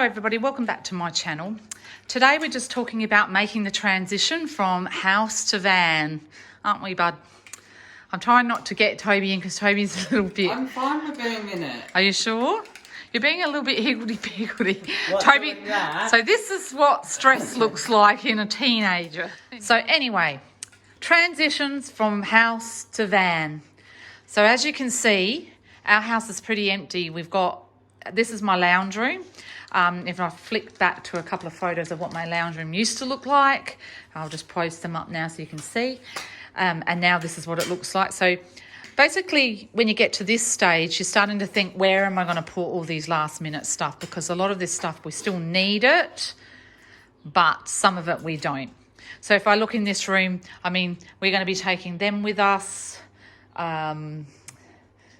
everybody, welcome back to my channel. Today we're just talking about making the transition from house to van, aren't we, bud? I'm trying not to get Toby in because Toby's a little bit... I'm fine with being in it. Are you sure? You're being a little bit higgledy-piggledy. Toby, so this is what stress looks like in a teenager. So anyway, transitions from house to van. So as you can see, our house is pretty empty. We've got... This is my lounge room. If I flick back to a couple of photos of what my lounge room used to look like, I'll just post them up now so you can see. And now this is what it looks like. So basically, when you get to this stage, you're starting to think, where am I going to put all these last minute stuff? Because a lot of this stuff, we still need it, but some of it we don't. So if I look in this room, I mean, we're going to be taking them with us.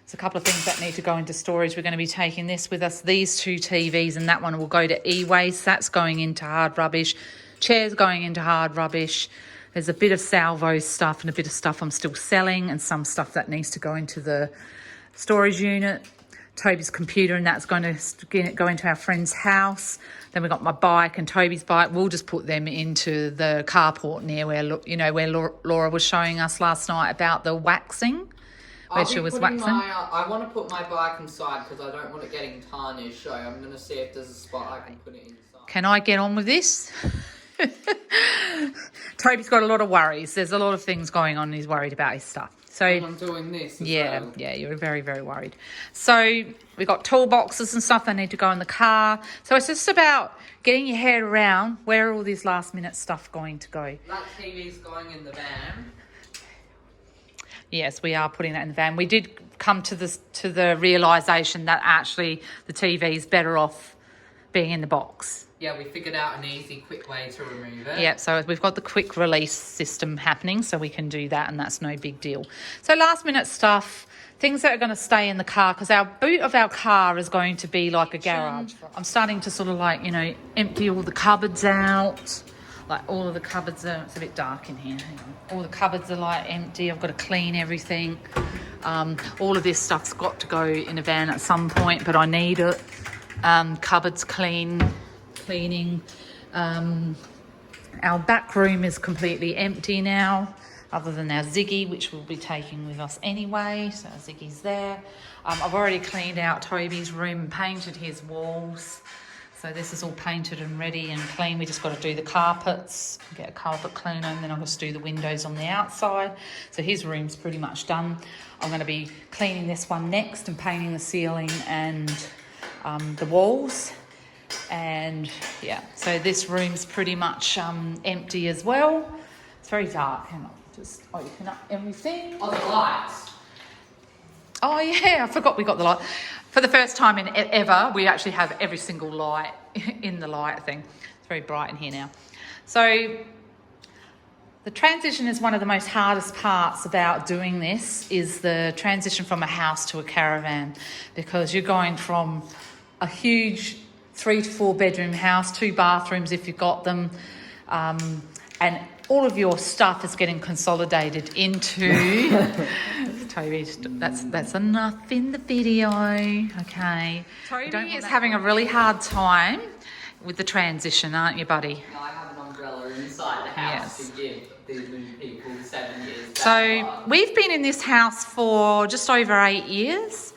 There's a couple of things that need to go into storage. We're going to be taking this with us, these two TVs, and that one will go to e-waste. That's going into hard rubbish. Chairs going into hard rubbish. There's a bit of salvo stuff and a bit of stuff I'm still selling and some stuff that needs to go into the storage unit. Toby's computer, and that's going to go into our friend's house. Then we've got my bike and Toby's bike. We'll just put them into the carport near where, you know, where Laura was showing us last night about the waxing. Where she was waxing. I want to put my bike inside because I don't want it getting tarnished. So I'm going to see if there's a spot I can put it inside. Can I get on with this? Toby's got a lot of worries. There's a lot of things going on and he's worried about his stuff. So and I'm doing this as well. Yeah, you're very, very worried. So we've got toolboxes and stuff that need to go in the car. So it's just about getting your head around where are all this last minute stuff going to go. That TV's going in the van. Yes, we are putting that in the van. We did come to the realisation that actually the TV is better off being in the box. Yeah, we figured out an easy, quick way to remove it. Yeah, so we've got the quick release system happening, so we can do that, and that's no big deal. So last minute stuff, things that are going to stay in the car, because our boot of our car is going to be like a garage. I'm starting to sort of like, you know, empty all the cupboards out. Like all of the cupboards are, it's a bit dark in here, hang on. All the cupboards are like empty. I've got to clean everything. All of this stuff's got to go in a van at some point, but I need it. Cupboards cleaning. Our back room is completely empty now, other than our Ziggy, which we'll be taking with us anyway. So our Ziggy's there. I've already cleaned out Toby's room and painted his walls. So this is all painted and ready and clean. We just got to do the carpets, get a carpet cleaner, and then I'll just do the windows on the outside. So his room's pretty much done. I'm going to be cleaning this one next and painting the ceiling and the walls. And yeah, so this room's pretty much empty as well. It's very dark. Hang on, just open up everything. Oh, the lights. Oh yeah, I forgot we got the light. For the first time in ever, we actually have every single light in the light thing. It's very bright in here now. So the transition is one of the most hardest parts about doing this, is the transition from a house to a caravan, because you're going from a huge 3 to 4 bedroom house, 2 bathrooms if you've got them, and all of your stuff is getting consolidated into... Toby, that's enough in the video, okay? Toby is having a really hard time with the transition, aren't you, buddy? No, I have an umbrella inside the house to give these new people 7 years. So we've been in this house for just over 8 years,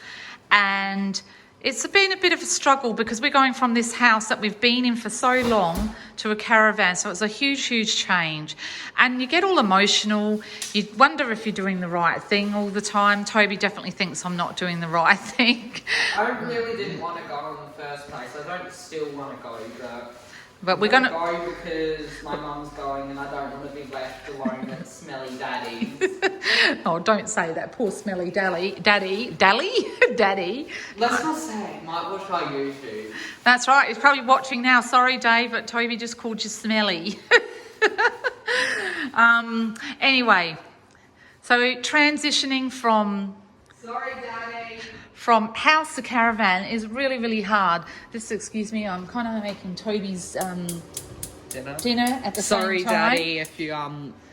and it's been a bit of a struggle because we're going from this house that we've been in for so long to a caravan. So it's a huge, huge change. And you get all emotional. You wonder if you're doing the right thing all the time. Toby definitely thinks I'm not doing the right thing. I really didn't want to go in the first place. I don't still want to go, but we're going to go because my mum's going and I don't want to be left alone at smelly daddy. Oh, don't say that. Poor smelly daddy. Daddy. Let's not say it. Might watch our YouTube. That's right. He's probably watching now. Sorry, Dave, but Toby just called you smelly. Anyway, so transitioning from... Sorry, Daddy. From house to caravan is really, really hard. Just excuse me, I'm kind of making Toby's dinner at the Sorry, same time. Daddy,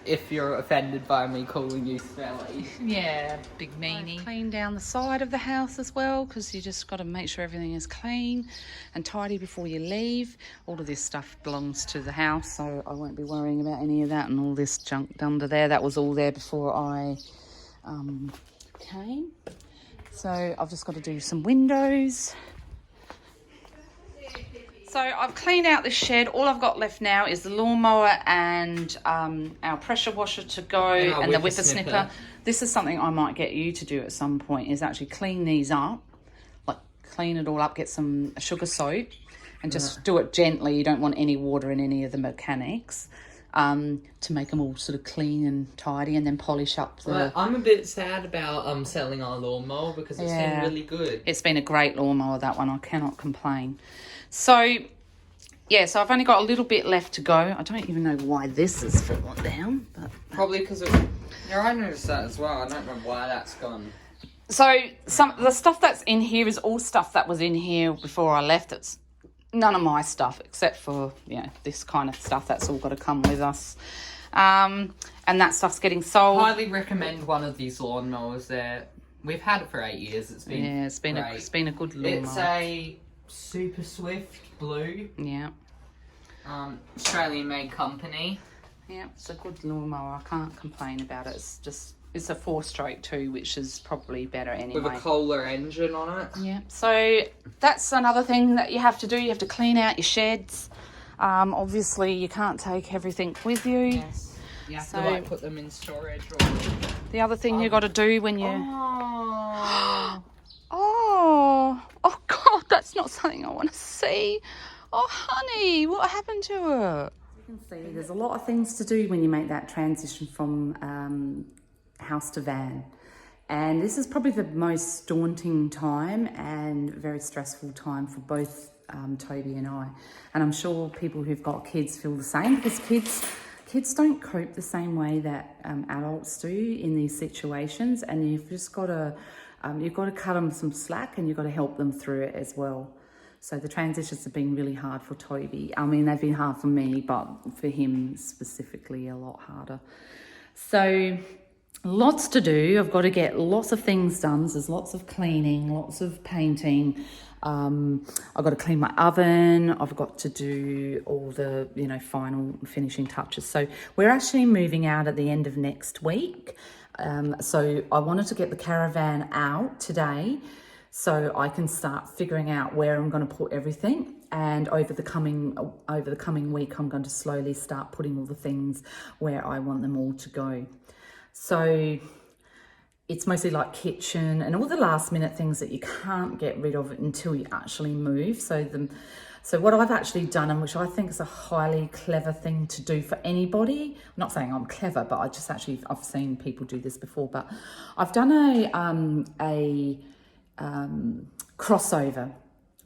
if you're offended by me calling you smelly. Yeah, big meanie. Clean down the side of the house as well, because you just got to make sure everything is clean and tidy before you leave. All of this stuff belongs to the house, so I won't be worrying about any of that and all this junk under there. That was all there before I came. So I've just got to do some windows. So I've cleaned out this shed. All I've got left now is the lawnmower and our pressure washer to go and the whippersnipper. This is something I might get you to do at some point, is actually clean these up, like clean it all up, get some sugar soap and just do it gently. You don't want any water in any of the mechanics to make them all sort of clean and tidy, and then polish up the... Well, I'm a bit sad about selling our lawnmower because it's been really good. It's been a great lawnmower, that one. I cannot complain. So, yeah, so I've only got a little bit left to go. I don't even know why this has fallen down. But probably because of... Yeah, I noticed that as well. I don't know why that's gone. So, the stuff that's in here is all stuff that was in here before I left. It's none of my stuff except for, you know, this kind of stuff. That's all got to come with us. And that stuff's getting sold. Highly recommend one of these lawnmowers there. We've had it for 8 years. It's been it's been a good lawnmower. It's a Super Swift Blue. Yeah. Australian made company. Yeah, it's a good lawnmower. I can't complain about it. It's a 4-stroke too, which is probably better anyway. With a Kohler engine on it. Yeah. So that's another thing that you have to do. You have to clean out your sheds. Obviously, you can't take everything with you. Yes. You have to like put them in storage. Or... The other thing you got to do when you... Oh. Oh God, that's not something I want to see. Oh, honey, what happened to her? You can see there's a lot of things to do when you make that transition from house to van. And this is probably the most daunting time and very stressful time for both Toby and I. And I'm sure people who've got kids feel the same, because kids don't cope the same way that adults do in these situations. And you've just got to... you've got to cut them some slack, and you've got to help them through it as well. So the transitions have been really hard for Toby. I mean, they've been hard for me, but for him specifically, a lot harder. So lots to do. I've got to get lots of things done. There's lots of cleaning, lots of painting. I've got to clean my oven. I've got to do all the, final finishing touches. So we're actually moving out at the end of next week. So I wanted to get the caravan out today so I can start figuring out where I'm going to put everything. And over the coming week, I'm going to slowly start putting all the things where I want them all to go. So it's mostly like kitchen and all the last minute things that you can't get rid of until you actually move. So what I've actually done, and which I think is a highly clever thing to do for anybody, I'm not saying I'm clever, but I've seen people do this before, but I've done a crossover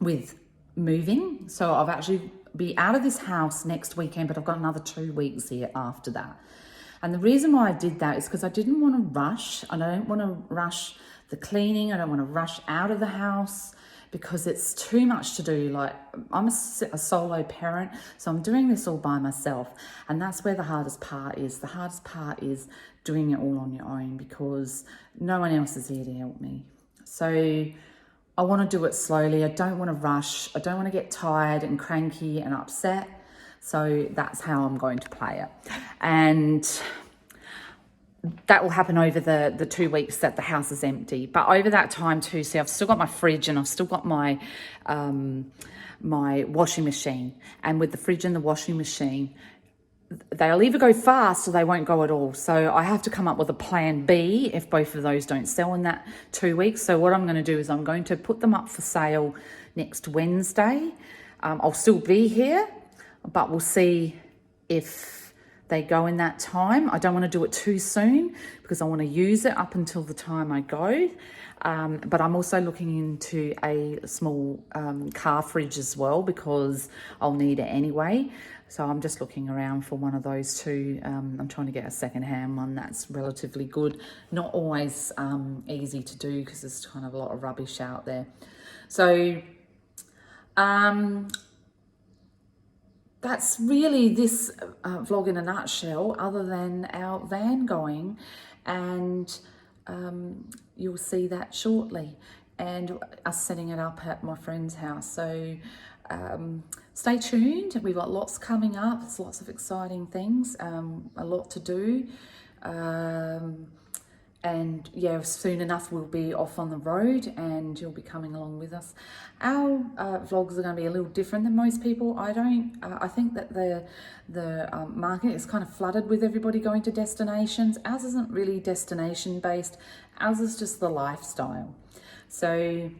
with moving. So I've actually be out of this house next weekend, but I've got another 2 weeks here after that. And the reason why I did that is because I didn't want to rush. And I don't want to rush the cleaning. I don't want to rush out of the house, because it's too much to do. Like, I'm a solo parent, so I'm doing this all by myself. And that's where the hardest part is. The hardest part is doing it all on your own, because no one else is here to help me. So I want to do it slowly. I don't want to rush. I don't want to get tired and cranky and upset. So that's how I'm going to play it. And that will happen over the 2 weeks that the house is empty. But over that time too, see, I've still got my fridge and I've still got my my washing machine. And with the fridge and the washing machine, they'll either go fast or they won't go at all. So I have to come up with a plan B if both of those don't sell in that 2 weeks. So what I'm going to do is I'm going to put them up for sale next Wednesday. I'll still be here, but we'll see if they go in that time. I don't want to do it too soon because I want to use it up until the time I go. But I'm also looking into a small car fridge as well, because I'll need it anyway. So I'm just looking around for one of those two. I'm trying to get a second-hand one that's relatively good. Not always easy to do because there's kind of a lot of rubbish out there. So that's really this vlog in a nutshell, other than our van going, and you'll see that shortly, and us setting it up at my friend's house. So stay tuned. We've got lots coming up. There's lots of exciting things, a lot to do. And yeah, soon enough we'll be off on the road and you'll be coming along with us. Our vlogs are going to be a little different than most people. I think that the market is kind of flooded with everybody going to destinations. Ours isn't really destination based. Ours is just the lifestyle. So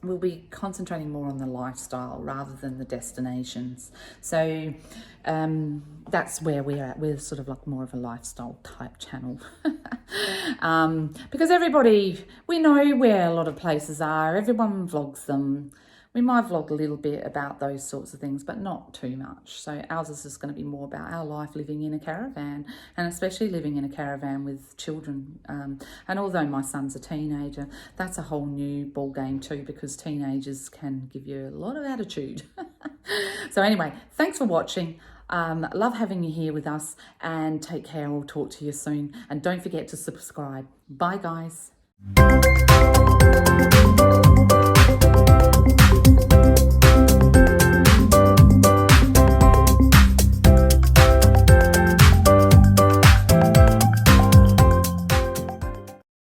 we'll be concentrating more on the lifestyle rather than the destinations. So that's where we're at. We're sort of like more of a lifestyle type channel. Because we know where a lot of places are. Everyone vlogs them. We might vlog a little bit about those sorts of things, but not too much. So ours is just going to be more about our life living in a caravan, and especially living in a caravan with children. And although my son's a teenager, that's a whole new ball game too, because teenagers can give you a lot of attitude. So anyway, thanks for watching. Love having you here with us, and take care. We'll talk to you soon. And don't forget to subscribe. Bye, guys.